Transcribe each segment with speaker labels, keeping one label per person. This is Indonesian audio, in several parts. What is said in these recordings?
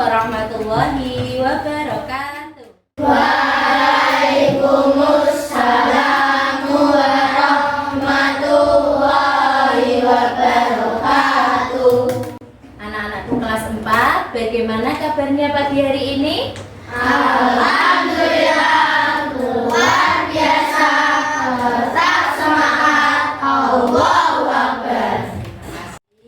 Speaker 1: warahmatullahi wabarakatuh.
Speaker 2: Waalaikumsalam warahmatullahi wabarakatuh.
Speaker 1: Anak-anakku kelas 4, bagaimana kabarnya pagi hari ini?
Speaker 2: Alhamdulillah, luar biasa, tetap semangat, Allahu Akbar.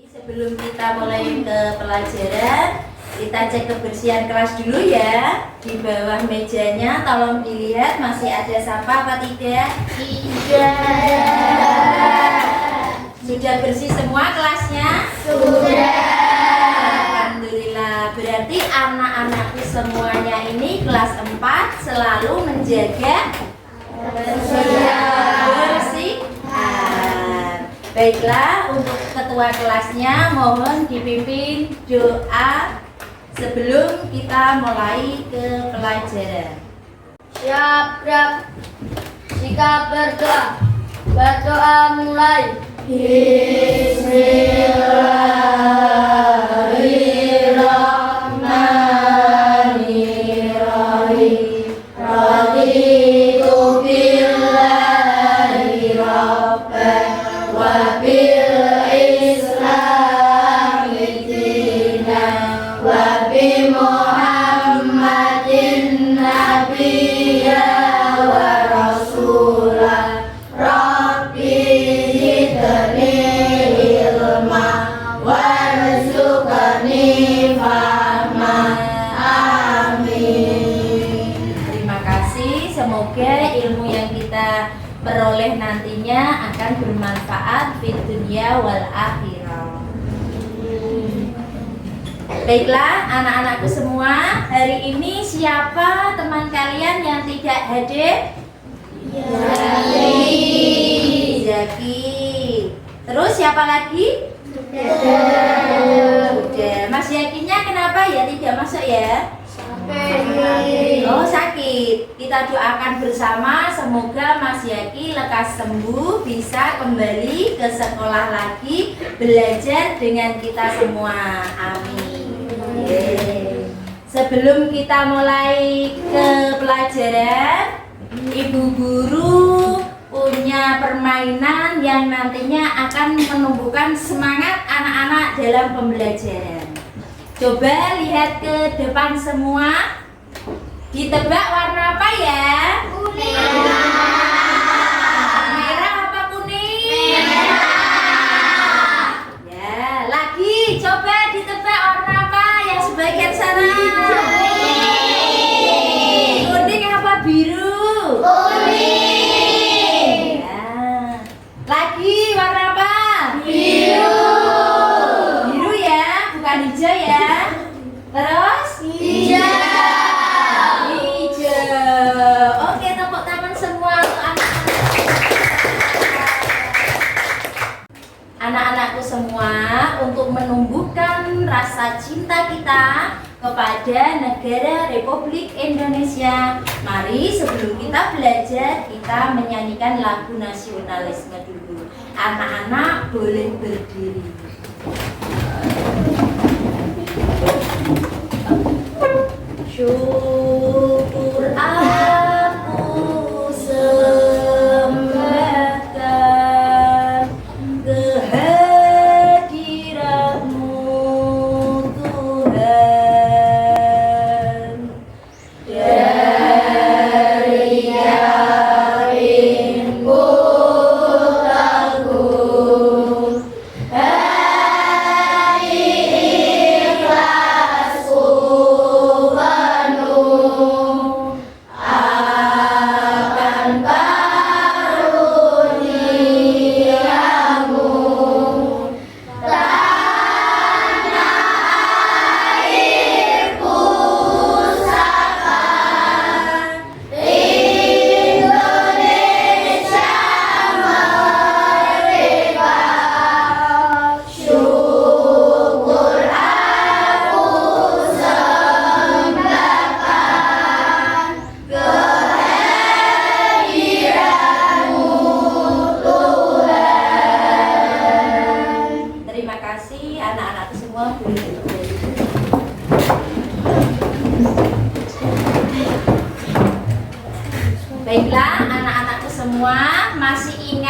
Speaker 1: Sebelum kita mulai ke pelajaran, kita cek kebersihan kelas dulu ya. Di bawah mejanya tolong dilihat masih ada sampah apa tidak?
Speaker 2: Tidak.
Speaker 1: Sudah bersih semua kelasnya?
Speaker 2: Sudah.
Speaker 1: Alhamdulillah, berarti anak-anakku semuanya ini kelas 4 selalu menjaga kebersihan. Baiklah, untuk ketua kelasnya mohon dipimpin doa sebelum kita mulai ke pelajaran.
Speaker 2: Siap, siap. Sikap berdoa. Berdoa mulai. Bismillahirrahmanirrahim. Raditu billahi rabban wa bil islami dinan wa bi Muhammadin nabiyya wa rasulah. Rabbi zidni ilma warzuqni fahma. Amin.
Speaker 1: Terima kasih, semoga ilmu yang kita peroleh nantinya akan bermanfaat di dunia wal akhirah. Baiklah anak-anakku semua, hari ini siapa teman kalian yang tidak hadir? Zaki. Terus siapa lagi? Sudah. Mas Yakinya kenapa ya tidak masuk ya? Oh, sakit. Kita doakan bersama semoga Mas Yaki lekas sembuh, bisa kembali ke sekolah lagi, belajar dengan kita semua. Amin. Sebelum kita mulai ke pelajaran, Ibu Guru punya permainan yang nantinya akan menumbuhkan semangat anak-anak dalam pembelajaran. Coba lihat ke depan semua. Ditebak warna apa ya?
Speaker 2: Kuning.
Speaker 1: Merah apa kuning? Merah. Ya, lagi coba ditebak warna apa yang sebagian sana? Kuning apa biru?
Speaker 2: Kuning.
Speaker 1: Ya. Lagi warna apa?
Speaker 2: Biru.
Speaker 1: Biru ya, bukan hijau ya. Terus?
Speaker 2: Hijau.
Speaker 1: Hijau. Oke, tepuk tangan semua untuk anak-anakku semua, untuk menumbuhkan rasa cinta kita kepada negara Republik Indonesia. Mari sebelum kita belajar, kita menyanyikan lagu nasionalisme dulu. Anak-anak boleh berdiri. Syukur aku sembahkan kehadiranmu Tuhan.
Speaker 2: Dari yakinku teguh, hati ikhlasku penuh.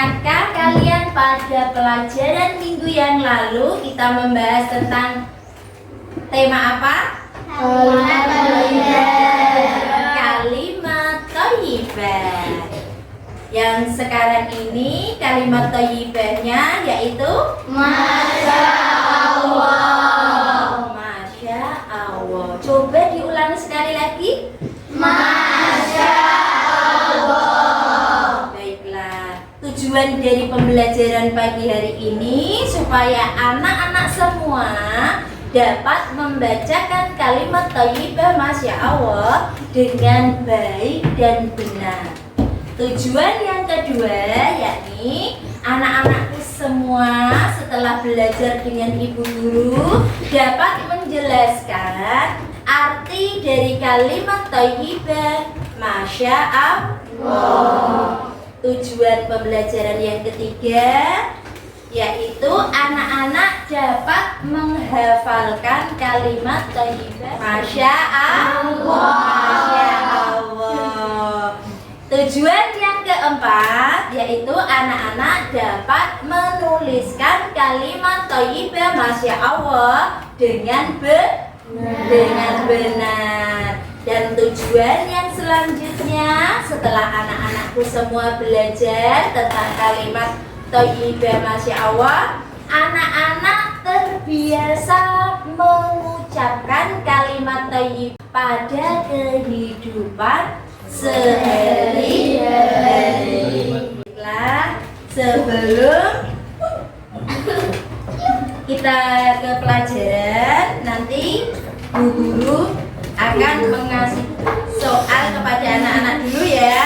Speaker 1: Ingatkah kalian pada pelajaran minggu yang lalu kita membahas tentang tema apa? Kalimat thayyibah. Yang sekarang ini kalimat thayyibahnya yaitu
Speaker 2: Masya Allah.
Speaker 1: Masya Allah. Coba diulangi sekali lagi.
Speaker 2: Masya Allah.
Speaker 1: Baiklah. Tujuan dari pembelajaran pagi hari ini supaya anak-anak semua dapat membacakan kalimat thayyibah Masya Allah dengan baik dan benar. Tujuan yang kedua yakni anak-anakku semua setelah belajar dengan ibu guru dapat menjelaskan arti dari kalimat thayyibah Masya Allah. Tujuan pembelajaran yang ketiga yaitu anak-anak dapat menghafalkan kalimat thayyibah Masya Allah. Masya Allah. Tujuan yang keempat yaitu anak-anak dapat menuliskan kalimat thayyibah Masya Allah dengan benar. Dan tujuan yang selanjutnya setelah anak-anakku semua belajar tentang kalimat thayyibah Masya Allah, anak-anak terbiasa mengucapkan kalimat thayyibah pada kehidupan sehari-hari. Sebelum kita ke pelajaran, nanti Bu Guru akan mengasih soal kepada anak-anak dulu ya.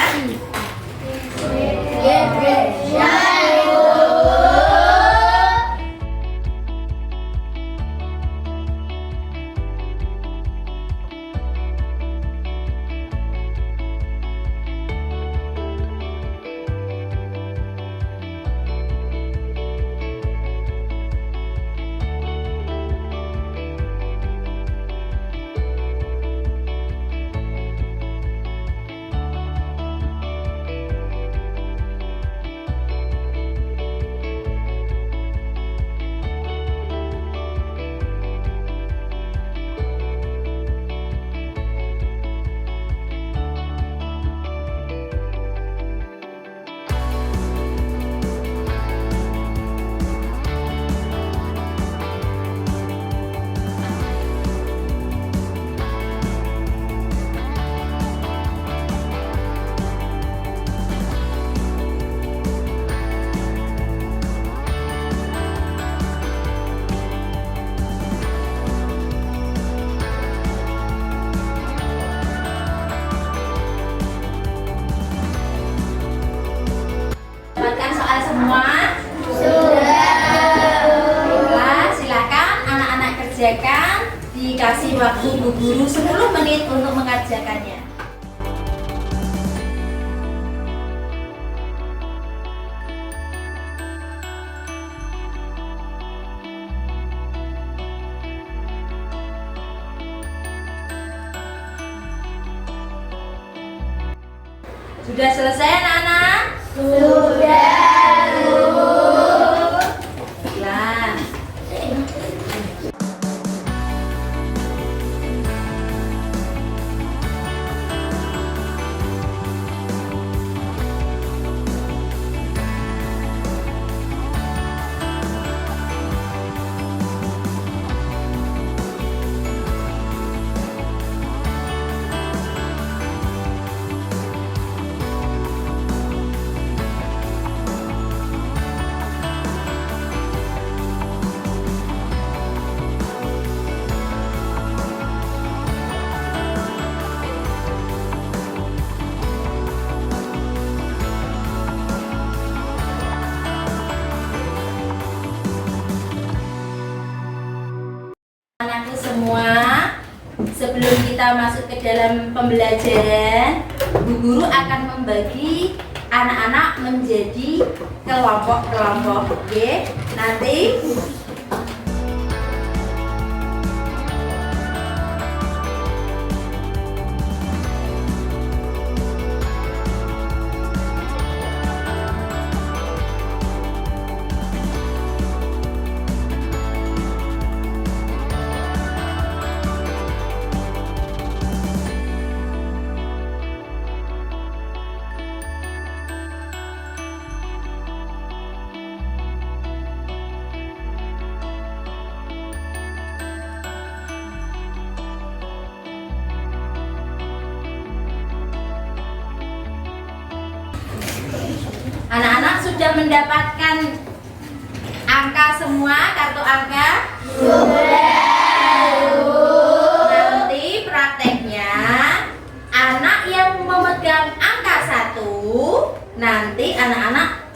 Speaker 1: Dapatkan soal semua? Baiklah, silakan anak-anak kerjakan. Dikasih waktu Bu Guru 10 menit untuk mengerjakannya. Sudah selesai anak-anak?
Speaker 2: Sudah, Bu.
Speaker 1: Nah, anakku semua, sebelum kita masuk ke dalam pembelajaran, Bu Guru akan membagi anak-anak menjadi kelompok-kelompok. Oke, nanti mendapatkan angka semua, kartu angka? Nanti prakteknya anak yang memegang angka 1, nanti anak-anak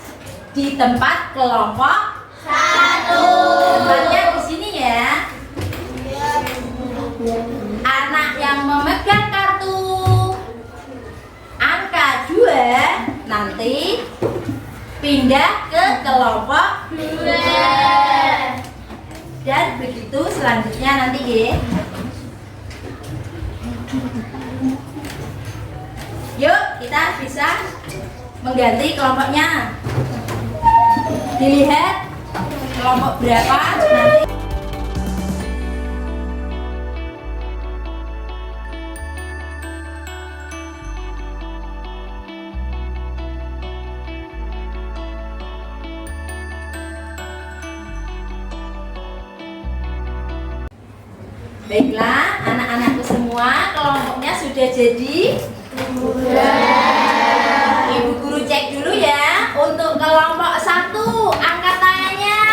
Speaker 1: di tempat kelompok 1. Tempatnya di sini ya. Anak yang memegang kartu angka 2 nanti pindah ke kelompok 2. Dan begitu selanjutnya nanti ya. Yuk kita bisa mengganti kelompoknya. Dilihat kelompok berapa nanti. Baiklah, anak-anakku semua, kelompoknya sudah jadi? Ibu guru cek dulu ya. Untuk kelompok 1, angkat tangannya.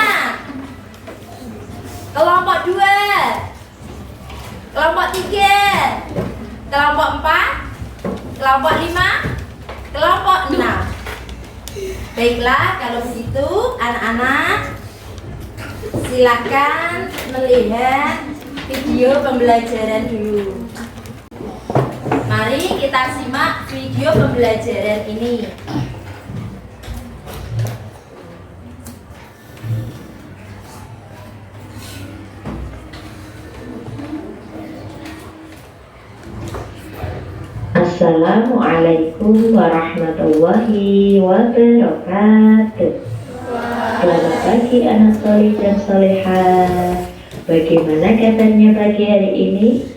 Speaker 1: Kelompok 2, kelompok 3, kelompok 4, kelompok 5, kelompok 6. Baiklah, kalau begitu anak-anak silakan melihat video pembelajaran dulu. Mari kita simak video pembelajaran ini.
Speaker 3: Assalamualaikum warahmatullahi wabarakatuh. Selamat pagi anak soleh dan solehah. Bagaimana kabarnya pagi hari ini?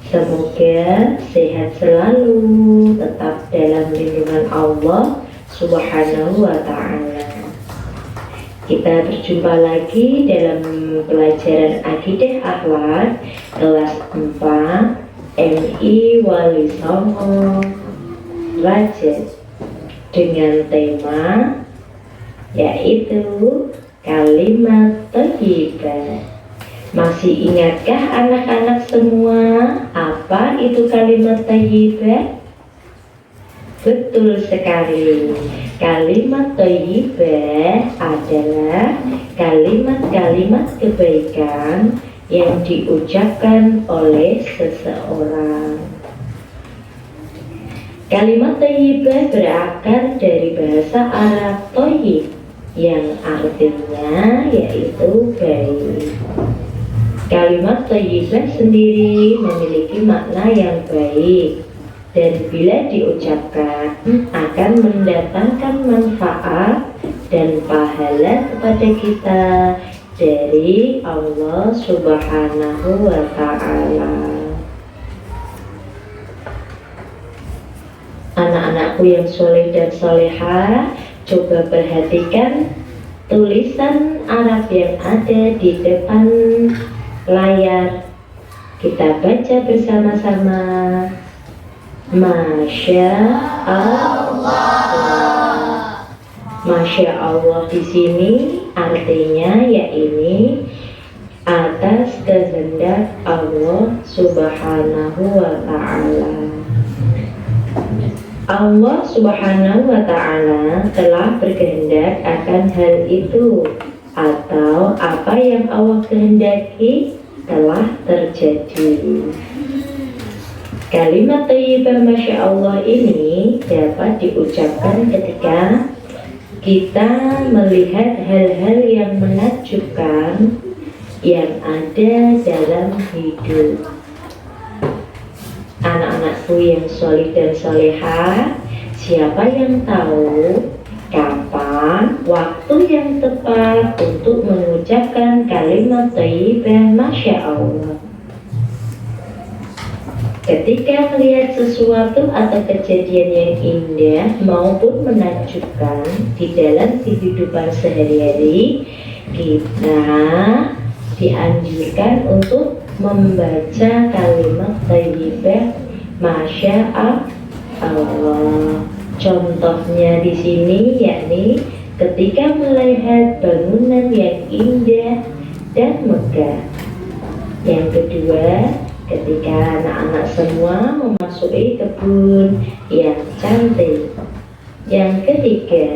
Speaker 3: Semoga sehat selalu, tetap dalam lindungan Allah Subhanahu wa ta'ala. Kita berjumpa lagi dalam pelajaran Akidah Akhlak kelas 4 MI Wali Songo Raja dengan tema yaitu kalimat thayyibah. Masih ingatkah anak-anak semua apa itu kalimat thayyibah? Betul sekali. Kalimat thayyibah adalah kalimat-kalimat kebaikan yang diucapkan oleh seseorang. Kalimat thayyibah berakar dari bahasa Arab thayyib yang artinya yaitu baik. Kalimat thayyibah sendiri memiliki makna yang baik dan bila diucapkan akan mendatangkan manfaat dan pahala kepada kita dari Allah Subhanahu wa ta'ala. Anak-anakku yang soleh dan solehah, coba perhatikan tulisan Arab yang ada di depan layar. Kita baca bersama-sama. Masya Allah. Masya Allah di sini artinya yaitu atas kehendak Allah Subhanahu wa ta'ala. Allah Subhanahu wa ta'ala telah berkehendak akan hal itu, atau apa yang Allah kehendaki telah terjadi. Kalimat thayyibah Masya Allah ini dapat diucapkan ketika kita melihat hal-hal yang menakjubkan yang ada dalam hidup. Anak-anakku yang soleh dan solehah, siapa yang tahu kapan waktu yang tepat untuk mengucapkan kalimat thayyibah Masya Allah? Ketika melihat sesuatu atau kejadian yang indah maupun menakjubkan di dalam kehidupan sehari-hari, kita dianjurkan untuk membaca kalimat thayyibah Masya Allah. Contohnya di sini yakni ketika melihat bangunan yang indah dan megah. Yang kedua, ketika anak-anak semua memasuki kebun yang cantik. Yang ketiga,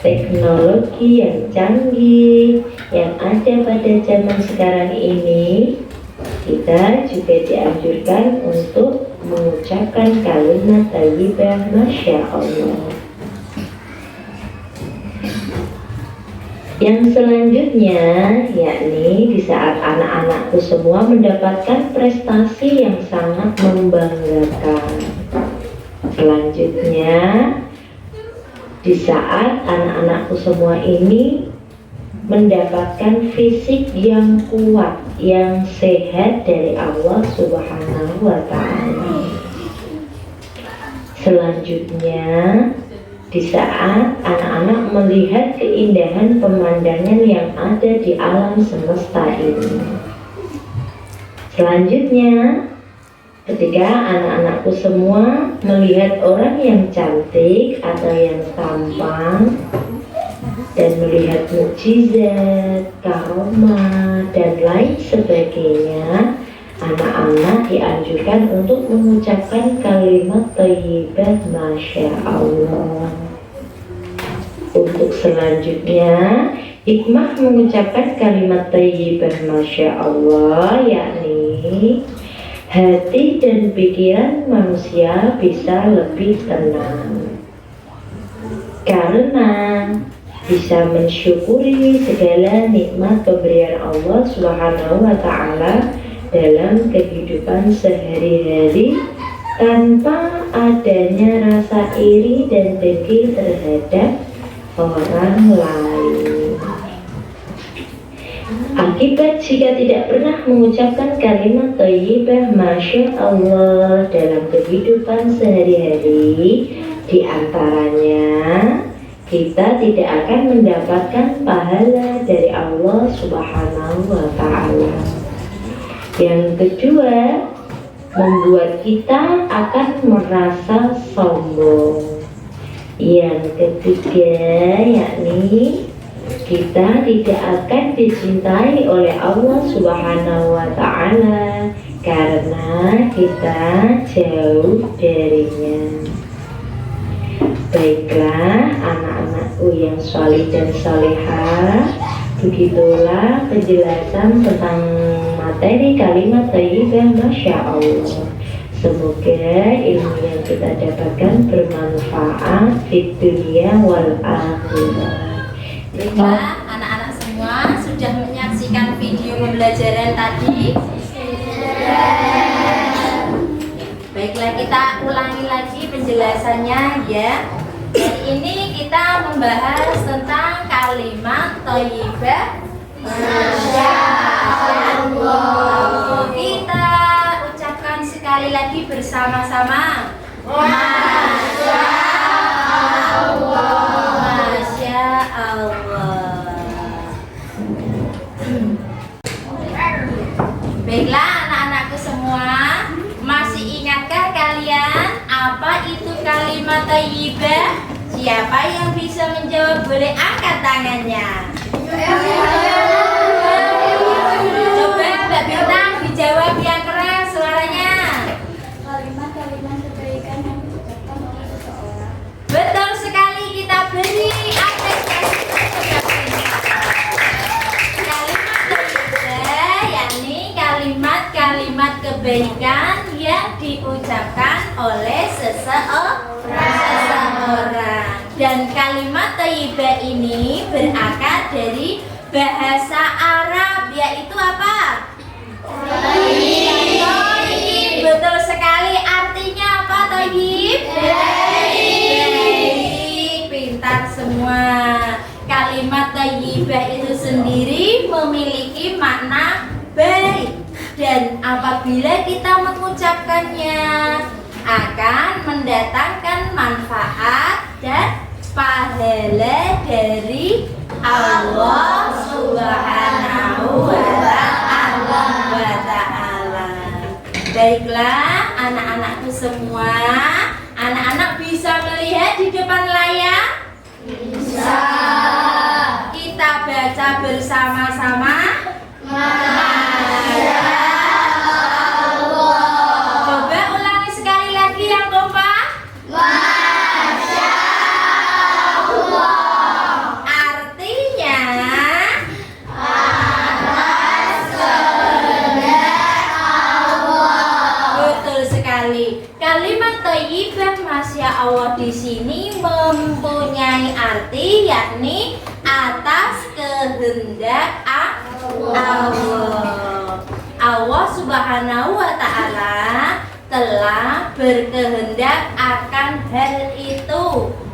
Speaker 3: teknologi yang canggih yang ada pada zaman sekarang ini, kita juga dianjurkan untuk mengucapkan kalimat thayyibah Masya Allah. Yang selanjutnya, yakni di saat anak-anakku semua mendapatkan prestasi yang sangat membanggakan. Selanjutnya, di saat anak-anakku semua ini mendapatkan fisik yang kuat, yang sehat dari Allah Subhanahu wa Ta'ala. Selanjutnya, di saat anak-anak melihat keindahan pemandangan yang ada di alam semesta ini. Selanjutnya, ketika anak-anakku semua melihat orang yang cantik atau yang tampan dan melihat mukjizat, karomah, dan lain sebagainya, anak-anak dianjurkan untuk mengucapkan kalimat thayyibah Masya Allah. Untuk selanjutnya, hikmah mengucapkan kalimat thayyibah Masya Allah yakni hati dan pikiran manusia bisa lebih tenang karena bisa mensyukuri segala nikmat pemberian Allah Subhanahu wa Ta'ala dalam kehidupan sehari-hari tanpa adanya rasa iri dan dengki terhadap orang lain. Akibat jika tidak pernah mengucapkan kalimat thayyibah Masya Allah dalam kehidupan sehari-hari, di antaranya kita tidak akan mendapatkan pahala dari Allah Subhanahu wa Ta'ala. Yang kedua, membuat kita akan merasa sombong. Yang ketiga, yakni kita tidak akan dicintai oleh Allah Subhanahu wa Ta'ala karena kita jauh darinya. Baiklah anak-anakku yang salih dan salihah, begitulah penjelasan tentang materi kalimat thayyibah Masya Allah. Semoga ilmu yang kita dapatkan bermanfaat di dunia wal akhirah.
Speaker 1: Baiklah, anak-anak semua sudah menyaksikan video pembelajaran tadi. Baiklah, kita ulangi lagi penjelasannya ya. Hari ini kita membahas tentang kalimat thayyibah Masya Allah. Kita ucapkan sekali lagi bersama-sama. Masya Allah. Masya Allah. Baiklah anak-anakku semua, masih ingatkah kalian apa itu kalimat thayyibah? Siapa yang bisa menjawab boleh angkat tangannya. Coba Mbak Bintang dijawab yang keras suaranya.
Speaker 2: Kalimat-kalimat kebaikan yang diucapkan oleh seseorang.
Speaker 1: Betul sekali, kita beri apresiasi kepada kalimat thayyibah, yakni kalimat-kalimat kebaikan yang diucapkan oleh seseorang. Dan kalimat thayyibah ini berakar dari bahasa Arab, yaitu apa? Thayyib. Betul sekali, artinya apa thayyib? Baik, pintar semua. Kalimat thayyibah itu sendiri memiliki makna baik, dan apabila kita mengucapkannya akan mendatangkan manfaat dan pahala dari Allah Subhanahu wa Ta'ala. Baiklah anak-anakku semua, anak-anak bisa melihat di depan layar? Bisa. kita bersama-sama. Coba ulangi sekali lagi yang kompak. Artinya betul sekali. Kalimat thayyibah Masya Allah di sini mempunyai arti yakni atas kehendak Allah. Allah Subhanahu wa Ta'ala telah berkehendak akan hal itu,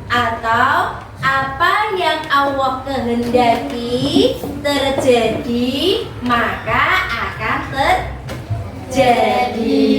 Speaker 1: atau apa yang Allah kehendaki terjadi maka akan terjadi.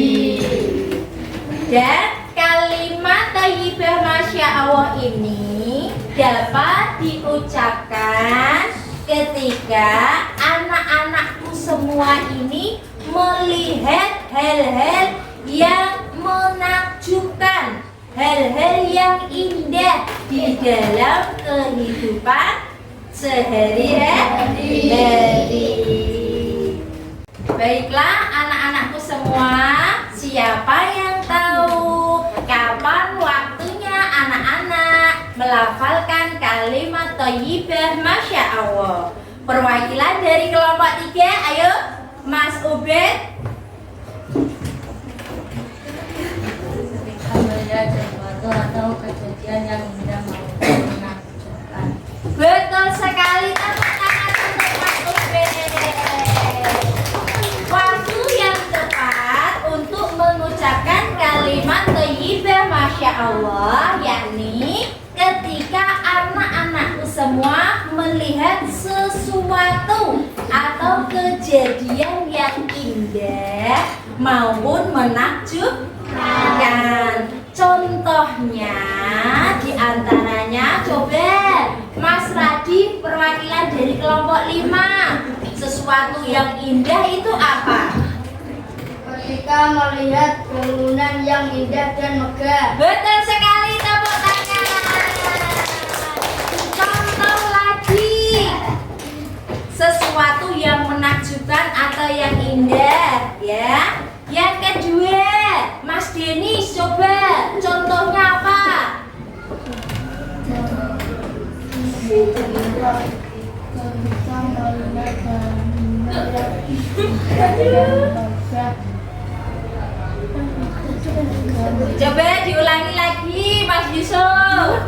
Speaker 1: Dan kalimat thayyibah Masya Allah ini dapat diucapkan ketika anak-anakku semua ini melihat hal-hal yang menakjubkan, hal-hal yang indah di dalam kehidupan sehari-hari. Baiklah anak-anakku semua, siapa yang tahu kapan waktunya anak-anak melafalkan kalimat thayyibah Masya Allah? Perwakilan dari kelompok 3, ayo Mas Ubed.
Speaker 2: Sesuatu atau kejadian yang indah maupun menakjubkan.
Speaker 1: Betul sekali, tepuk tangan untuk Mas Ubed. Waktu yang tepat untuk mengucapkan kalimat thayyibah Masya Allah yakni ketika anak-anakku semua melihat sesuatu atau kejadian yang indah maupun menakjubkan. Contohnya diantaranya, coba Mas Radi perwakilan dari kelompok 5, sesuatu yang indah itu apa?
Speaker 2: Ketika melihat bangunan yang indah dan megah.
Speaker 1: Betul sekali, tepuk tangan. Contoh lagi, sesuatu yang menakjubkan atau yang indah, ya. Yang kedua, Mas Denis, coba contohnya apa? Coba diulangi lagi, Mas Yusuf.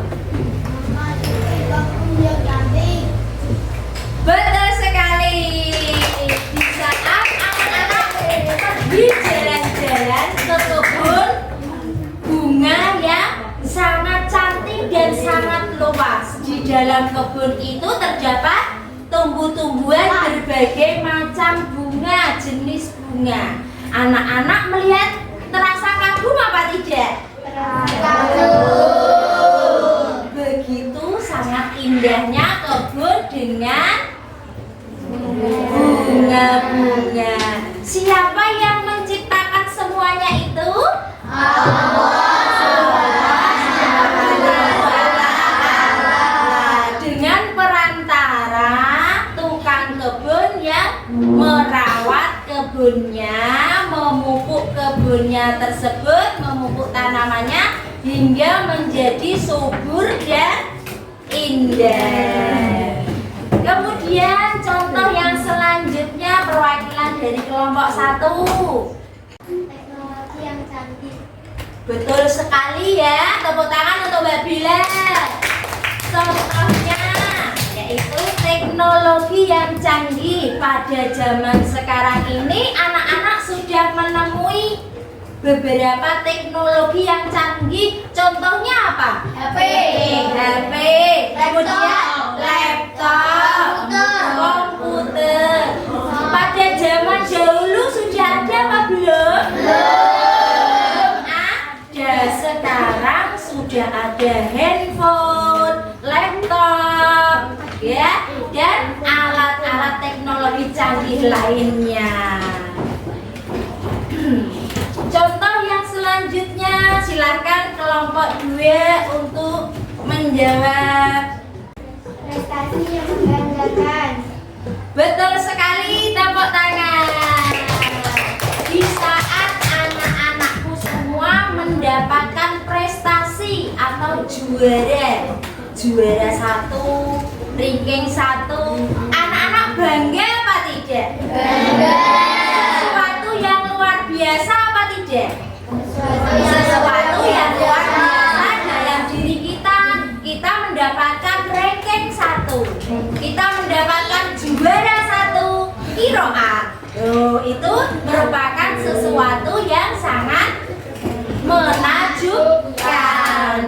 Speaker 1: Betul sekali. Di saat anak-anak pergi jalan-jalan ke kebun bunga yang sangat cantik dan sangat luas. Di dalam kebun itu terdapat tumbuh-tumbuhan berbagai macam bunga, jenis bunga. Anak-anak melihat terasa kagum apa tidak? Begitu sangat indahnya kebun dengan bunga-bunga. Siapa yang menciptakan semuanya itu? Dengan perantara tukang kebun yang merawat kebunnya, memupuk kebunnya tersebut, memupuk tanamannya hingga menjadi subur dan indah. Kemudian contoh yang selanjutnya perwakilan dari kelompok 1.
Speaker 2: Teknologi yang canggih.
Speaker 1: Betul sekali ya, tepuk tangan untuk Mbak Bila. Contohnya yaitu teknologi yang canggih. Pada zaman sekarang ini anak-anak sudah menemui beberapa teknologi yang canggih. Contohnya apa? HP, kemudian laptop, komputer. Pada zaman dahulu sudah ada apa belum? Belum ada. Sekarang sudah ada handphone, laptop, ya, dan alat-alat teknologi canggih lainnya. Contoh yang selanjutnya, silakan kelompok 2 untuk menjawab.
Speaker 2: Prestasi yang membanggakan.
Speaker 1: juara 1, ranking 1. Anak-anak bangga apa tidak? Bangga. Sesuatu yang luar biasa apa tidak? Sesuatu yang luar biasa dalam diri kita. Kita mendapatkan ranking 1, kita mendapatkan juara 1 qiraat. Itu merupakan sesuatu yang sangat menakjubkan.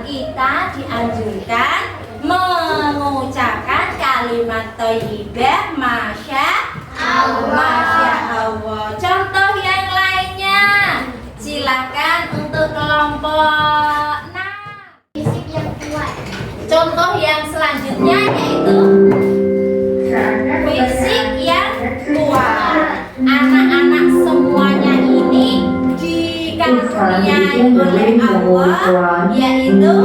Speaker 1: Kita dianjurkan mengucapkan kalimat thayyibah masya Allah. Contoh yang lainnya, silakan untuk kelompok 6.
Speaker 4: Fisik yang kuat.
Speaker 1: Contoh yang selanjutnya yaitu fisik yang kuat. Anak-anak semuanya ini dikaruniai oleh Allah, yaitu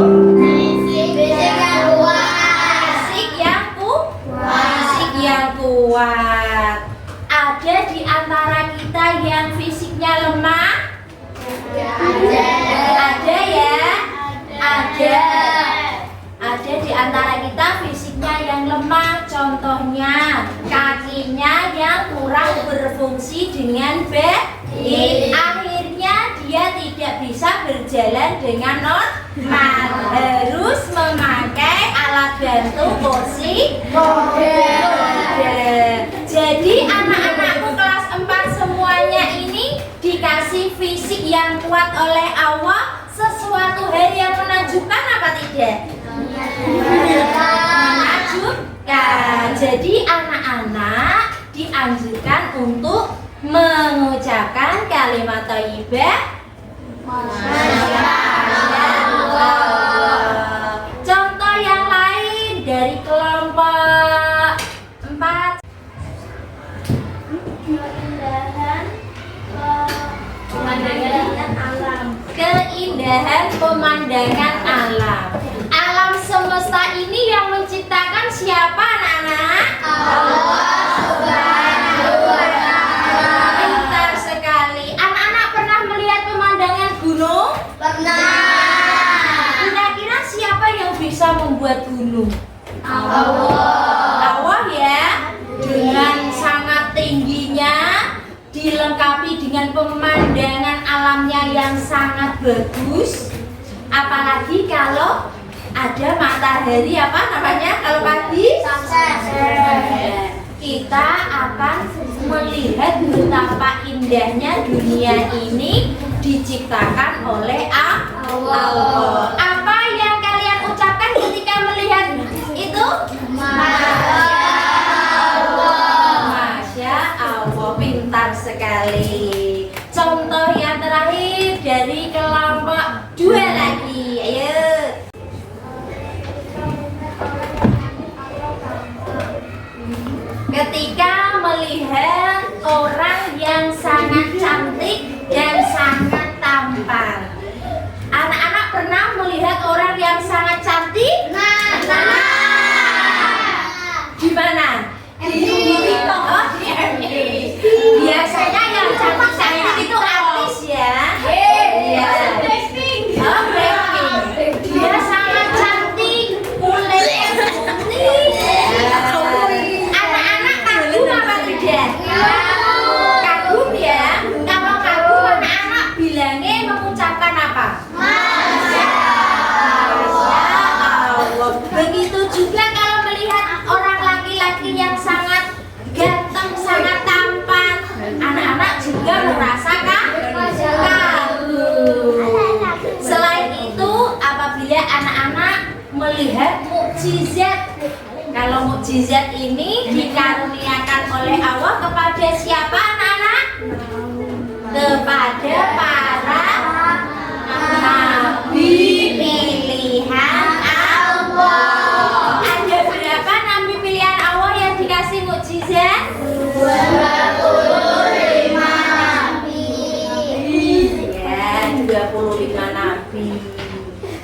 Speaker 4: Fisik yang kuat.
Speaker 1: fisik yang kuat. Ada di antara kita yang fisiknya lemah? Ada ya? Ada di antara kita fisiknya yang lemah. Contohnya kakinya yang kurang berfungsi dengan baik. Akhirnya dia tidak bisa berjalan dengan normal, harus memakai alat bantu kursi roda. Jadi anak-anakku kelas 4 semuanya ini dikasih fisik yang kuat oleh Allah. Sesuatu hal yang menakjubkan apa tidak? Menakjubkan. Jadi anak-anak dianjurkan untuk mengucapkan kalimat thayyibah masya Allah. Contoh yang lain dari kelompok 4. Keindahan pemandangan alam. Alam semesta ini yang menciptakan siapa, anak-anak?
Speaker 4: Allah Subhanahu wa Ta'ala.
Speaker 1: Pintar sekali. Anak-anak pernah melihat pemandangan gunung?
Speaker 4: Pernah.
Speaker 1: Kira-kira siapa yang bisa membuat gunung?
Speaker 4: Allah.
Speaker 1: Ya. Dengan sangat tingginya, dilengkapi dengan pemandangan alamnya yang sangat bagus. Apalagi kalau ada matahari, apa namanya kalau pagi?
Speaker 4: Sunset.
Speaker 1: Kita akan melihat betapa indahnya dunia ini diciptakan oleh Allah. Apa yang kalian ucapkan ketika melihat itu? Masya Allah, pintar sekali. Contoh yang terakhir dari kelompok 2 lagi. Ayo. Ketika melihat orang yang sangat cantik dan sangat tampan. Anak-anak pernah melihat orang yang sangat cantik? Di mana? Di oh, di MD. Biasanya yang cantik itu artis ya. Iya. Oh, Blackpink. Dia sangat cantik, kulitnya putih. Anak-anak kagum apa tidak? Kagum ya. Kalau kagum anak-anak bilangnya mengucapkan apa? Masya Allah. Begitu juga kalau melihat orang laki-laki yang sangat ganteng, sangat tampan, anak-anak juga merasakan kagum. Selain itu, apabila anak-anak melihat mukjizat, kalau mukjizat ini dikaruniakan oleh Allah kepada siapa, anak-anak? Kepada para nabi pilihan Allah. Ada berapa nabi pilihan Allah yang dikasih mukjizat?
Speaker 4: 25 nabi.
Speaker 1: Ya, 25 nabi.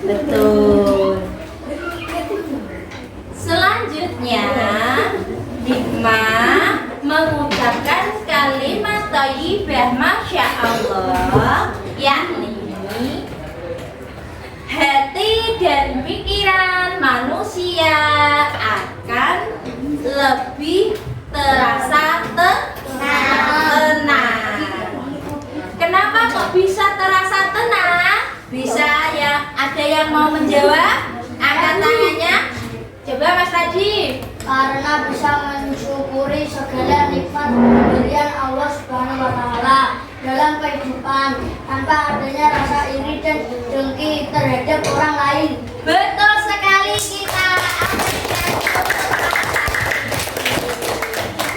Speaker 1: Betul. Selanjutnya, hikmah mengucapkan kalimat thayyibah masya Allah, yakni hati dan pikiran manusia akan lebih terasa tenang. Kenapa kok bisa terasa tenang? Bisa ya? Ada yang mau menjawab? Angkat tangannya. Coba Mas Tadi.
Speaker 4: Karena bisa mensyukuri segala nikmat pemberian Allah Subhanahu wa Ta'ala dalam kehidupan tanpa adanya rasa iri dan dengki terhadap orang lain.
Speaker 1: Betul sekali, kita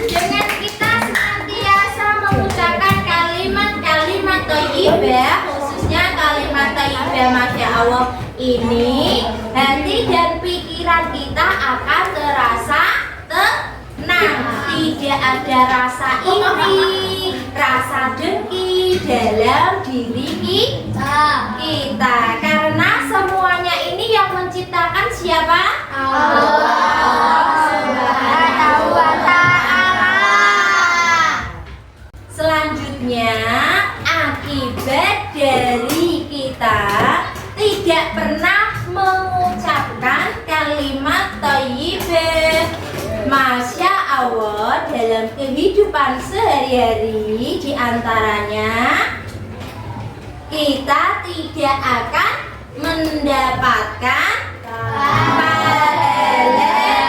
Speaker 1: dengan kita senantiasa mengucapkan kalimat-kalimat thayyibah, khususnya kalimat thayyibah Masya Allah ini, hati dan pikiran kita akan terasa tenang. Tidak ada rasa iri, rasa dengki dalam diri kita. Karena semuanya ini yang menciptakan siapa?
Speaker 4: Allah Subhanahu wa Ta'ala.
Speaker 1: Selanjutnya, akibat dari kita tidak pernah mengucapkan kalimat thayyibah Masya Allah dalam kehidupan sehari-hari, diantaranya kita tidak akan mendapatkan pahala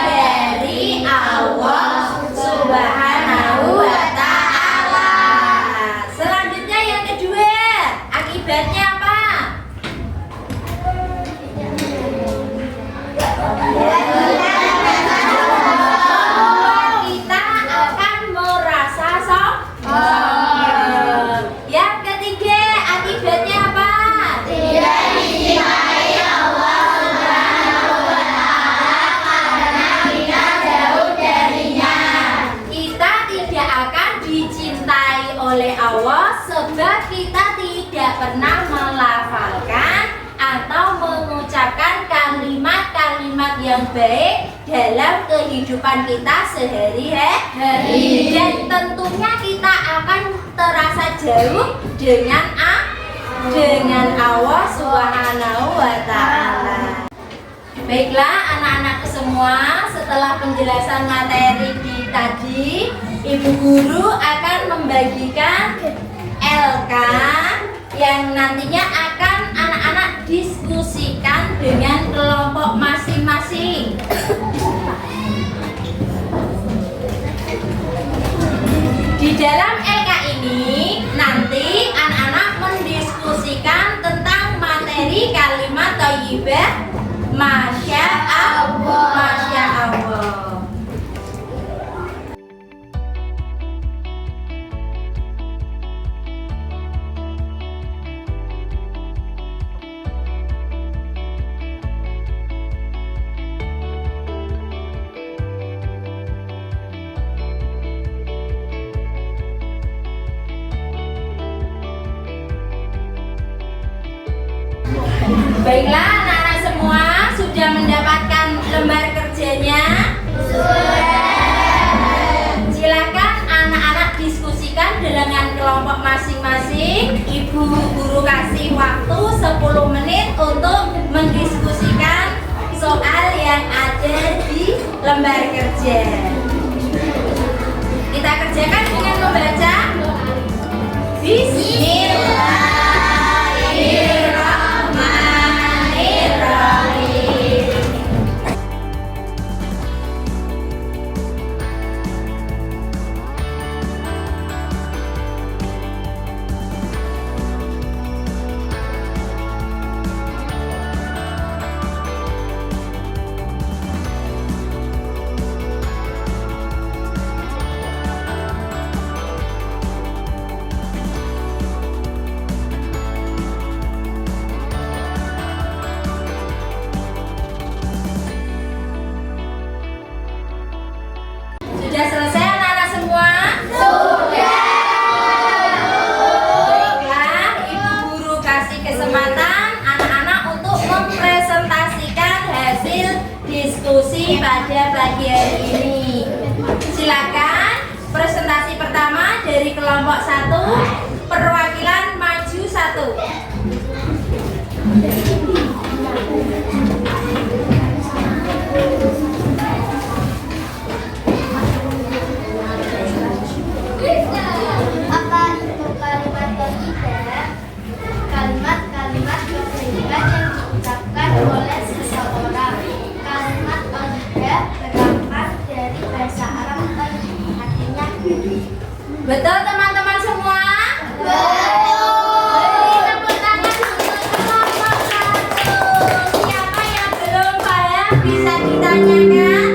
Speaker 1: dari Allah Subhanahu wa Ta'ala. Selanjutnya yang kedua, akibatnya apa? Kita akan merasa sombong. Yang ketiga, akibatnya apa?
Speaker 4: Tidak dicintai Allah Subhanahu wa Ta'ala karena kita jauh darinya.
Speaker 1: Kita tidak akan dicintai oleh Allah sebab kita tidak pernah melafalkan atau mengucapkan kalimat-kalimat yang baik dalam kehidupan kita sehari-hari. Dan tentunya kita akan terasa jauh dengan Allah Subhanahu wa Ta'ala. Baiklah anak-anakku semua, setelah penjelasan materi tadi, Ibu Guru akan membagikan LK yang nantinya akan anak-anak diskusikan dengan kelompok masing-masing. Di dalam LK ini nanti anak-anak mendiskusikan tentang materi kalimat thayyibah Masya Allah. Masya Allah. Baiklah anak-anak semua, sudah mendapatkan lembar kerjanya? Silakan anak-anak diskusikan dengan kelompok masing-masing. Ibu Guru kasih waktu 10 menit untuk mendiskusikan soal yang ada di lembar kerja. Kita kerjakan dengan membaca Bismillahirrahmanirrahim. Sudah selesai anak-anak semua?
Speaker 4: Sudah.
Speaker 1: Baiklah, Ibu Guru kasih kesempatan anak-anak untuk mempresentasikan hasil diskusi pada pagi hari ini. Silakan, presentasi pertama dari kelompok 1, perwakilan maju 1. Betul teman-teman semua? Beri tepuk tangan untuk kelompok 1. Siapa yang belum paham bisa ditanyakan?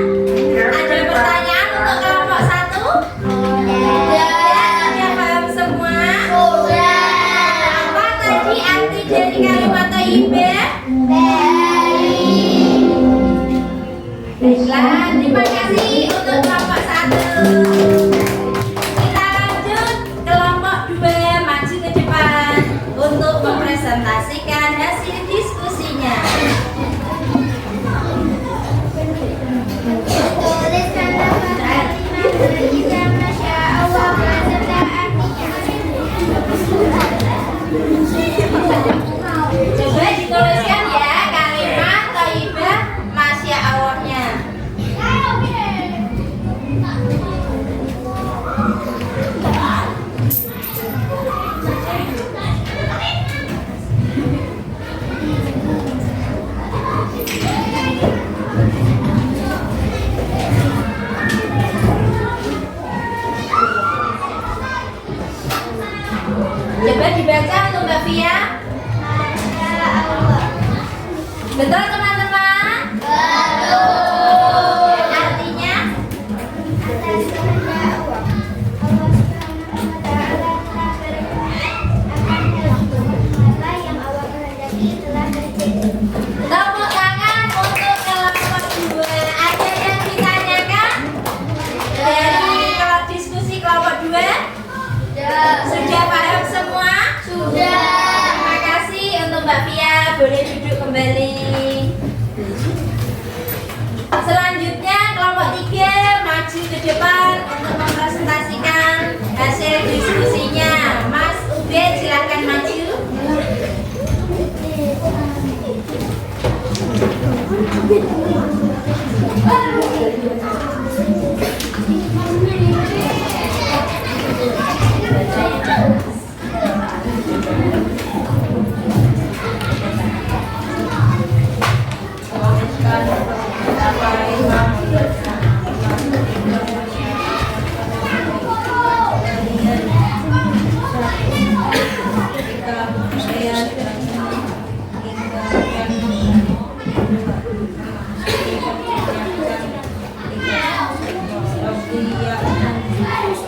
Speaker 1: Ada pertanyaan untuk kelompok 1? Sudah paham semua? Apa tadi arti dari kalimat thayyibah? Baiklah, terima kasih untuk kelompok 1. Kita lanjut kelompok 2, maju ke depan untuk mempresentasikan hasil diskusinya.
Speaker 4: Tuliskan nama kalimat thayyibah Masya Allah beserta artinya.
Speaker 1: Coba dituliskan ya kalimat thayyibah Masya Allahnya. Coba dibaca untuk Mbak Fia. Betul teman-teman? Artinya?
Speaker 4: Atas kehendak Allah, Allah Subhanahu wa Ta'ala telah berfirman apa yang Allah kehendaki telah terjadi.
Speaker 1: Tepuk tangan untuk kelompok 2. Ada yang ditanyakan? Dari kalau diskusi kelompok 2? Sudah paham semua?
Speaker 4: Sudah.
Speaker 1: Terima kasih untuk Mbak Fia. Boleh duduk kembali. Selanjutnya kelompok 3 maju ke depan untuk mempresentasikan hasil diskusinya. Mas Ubed silahkan maju.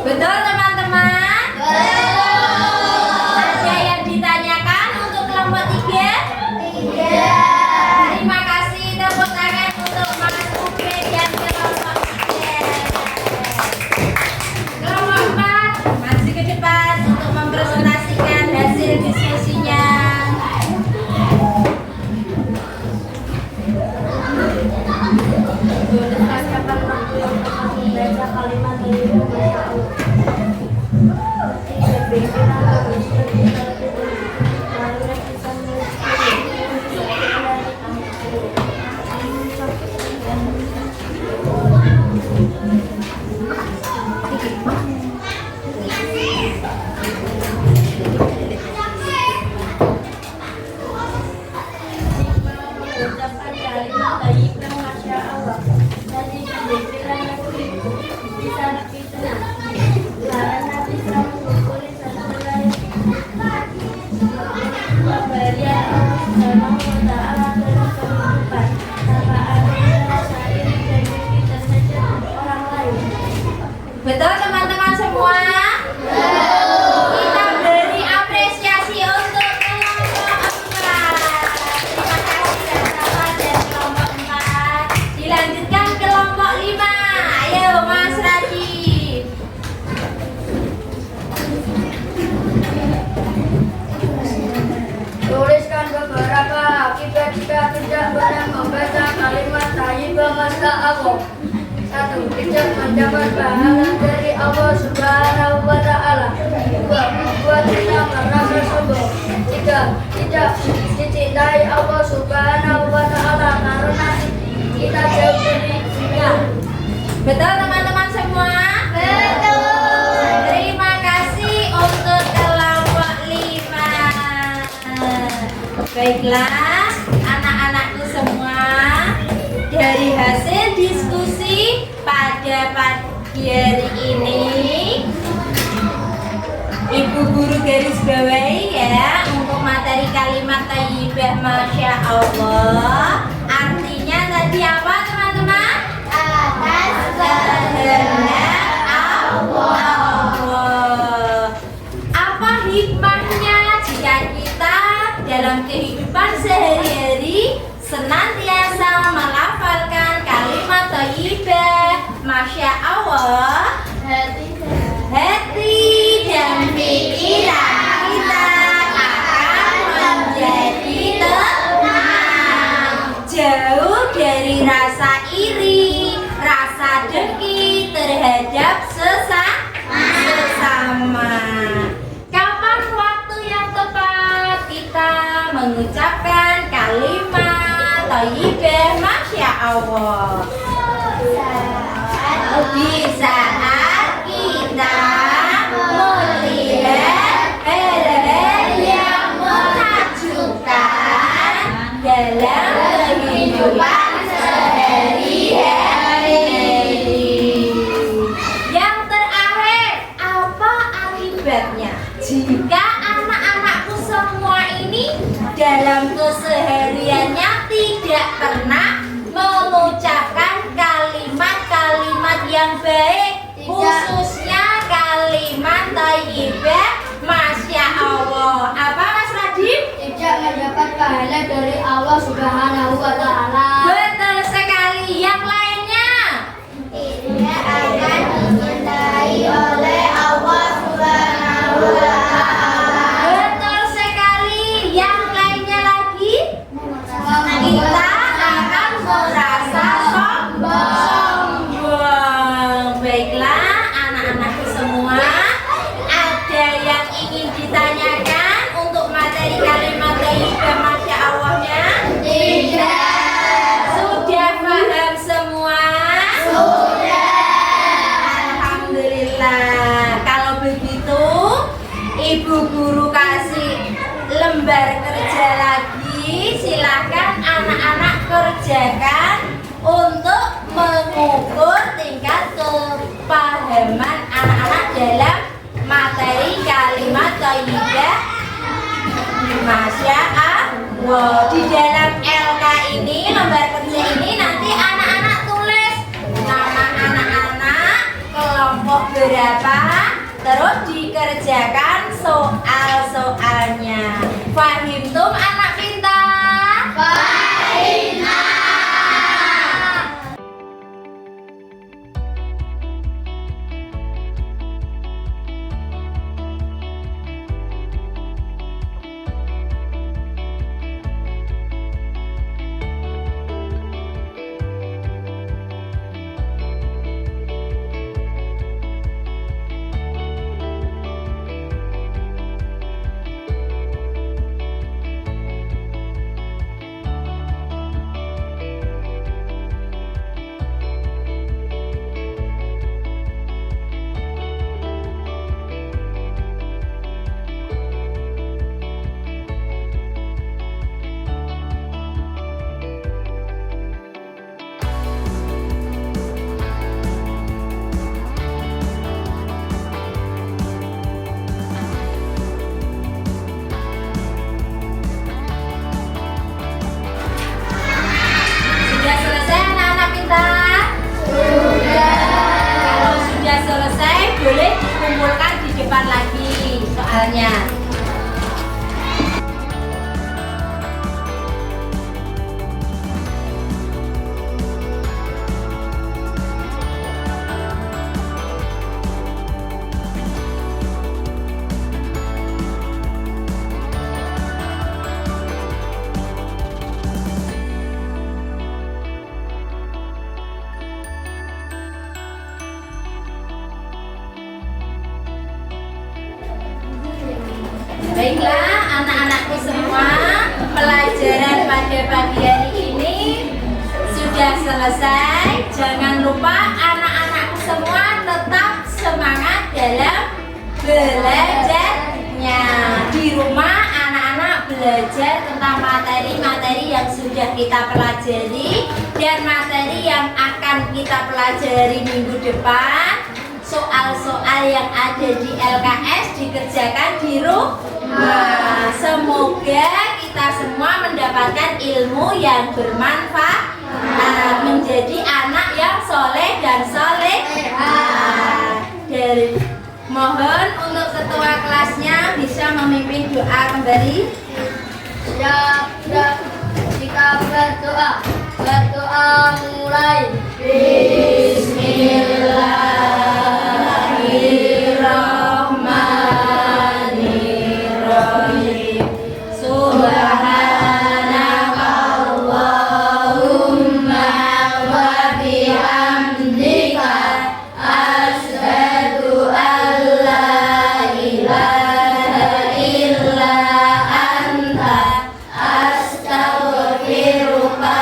Speaker 1: Betul teman-teman? Ada yang ditanyakan untuk kelompok 3? Terima kasih, tepuk tangan untuk Mas Ubed dan kelompok 3. Kelompok 4 maju ke depan untuk mempresentasikan hasil diskusinya.
Speaker 4: Membaca kalimat thayyibah Masya Allah. Tidak berkira harus lalu kita mengucapkan kalimat thayyibah Masya Allah. Tadi diberikan bisa kita karena bisa mengumpuli satu lain pemberian Allah Subhanahu wa Ta'ala dalam kehidupan tanpa adanya rasa iri dan dengki terhadap orang lain.
Speaker 1: Betul teman-teman semua? Kita beri apresiasi untuk kelompok 4. Terima kasih dan sahabat dari kelompok 4. Dilanjutkan kelompok 5. Ayo Mas Radif.
Speaker 4: Tuliskan beberapa akibat jika tidak benar membaca kalimat thayyibah Masya Allah. 1. Tidak mendapat pahala dari Allah Subhanahu wa Ta'ala. 2. Membuat kita merasa sombong. 3. Tidak dicintai Allah Subhanahu wa Ta'ala karena kita jauh darinya.
Speaker 1: Betul teman-teman semua?
Speaker 4: Betul.
Speaker 1: Terima kasih untuk kelompok 5. Baiklah anak-anakku semua, dari hasil diskusi pada pagi hari ini digarisbawahi ya untuk materi kalimat thayyibah masya Allah. Artinya tadi apa teman-teman?
Speaker 4: Atas
Speaker 1: Kehendak Allah. Apa hikmahnya jika kita dalam kehidupan sehari-hari senantiasa melafalkan kalimat thayyibah masya Allah? Hati dan pikiran kita akan menjadi tenang, jauh dari rasa iri, rasa dengki terhadap sesama. Kapan waktu yang tepat kita mengucapkan kalimat thayyibah masya Allah? Di saat kita melihat hal-hal yang menakjubkan dalam kehidupan sehari-hari. Yang terakhir, apa akibatnya jika anak-anakku semua ini dalam kesehariannya tidak pernah mengucapkan kalimat-kalimat yang baik, khususnya kalimat thayyibah masya Allah? Apa Mas Radif?
Speaker 4: tidak mendapat pahala dari Allah Subhanahu wa taala.
Speaker 1: Betul sekali. Yang lainnya?
Speaker 4: Tidak akan dicintai oleh Allah Subhanahu wa taala.
Speaker 1: Betul sekali. Yang lainnya lagi? Kita akan merasa sombong. Baiklah anak-anakku semua, ada yang ingin ditanyakan untuk materi kalimat thayyibah masya Allahnya?
Speaker 4: Tidak.
Speaker 1: Sudah paham semua? Alhamdulillah. Kalau begitu, Ibu Guru kasih lembar kerja lagi. Silahkan anak-anak kerjakan untuk mengukur tingkat kepahaman anak-anak dalam materi kalimat thayyibah masya Allah. Di dalam LK ini, lembar kerja ini nanti anak-anak tulis nama anak-anak, kelompok berapa, terus dikerjakan soal-soalnya. Fahimtum anak pintar? Sudah selesai anak-anak pintar? Kalau sudah selesai, boleh dikumpulkan di depan lagi soalnya. Baiklah anak-anakku semua, pelajaran pada pagi hari ini sudah selesai. Jangan lupa anak-anakku semua tetap semangat dalam belajarnya. Di rumah anak-anak belajar tentang materi-materi yang sudah kita pelajari dan materi yang akan kita pelajari minggu depan. Soal-soal yang ada di LKS dikerjakan di Semoga kita semua mendapatkan ilmu yang bermanfaat, menjadi anak yang soleh dan solehah. Dari mohon untuk ketua kelasnya bisa memimpin doa kembali.
Speaker 4: Siap, kita berdoa mulai.
Speaker 1: Bismillahirrahmanirrahim. Subhanakallahumma wa bihamdika asyhadu an la ilaha illa anta astaghfiruka wa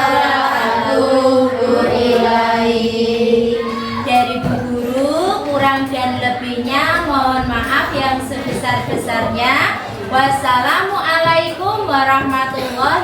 Speaker 1: atubu ilaik. Dari Bu Guru, kurang dan lebihnya mohon maaf yang sebesar-besarnya. Wassalamualaikum warahmatullahi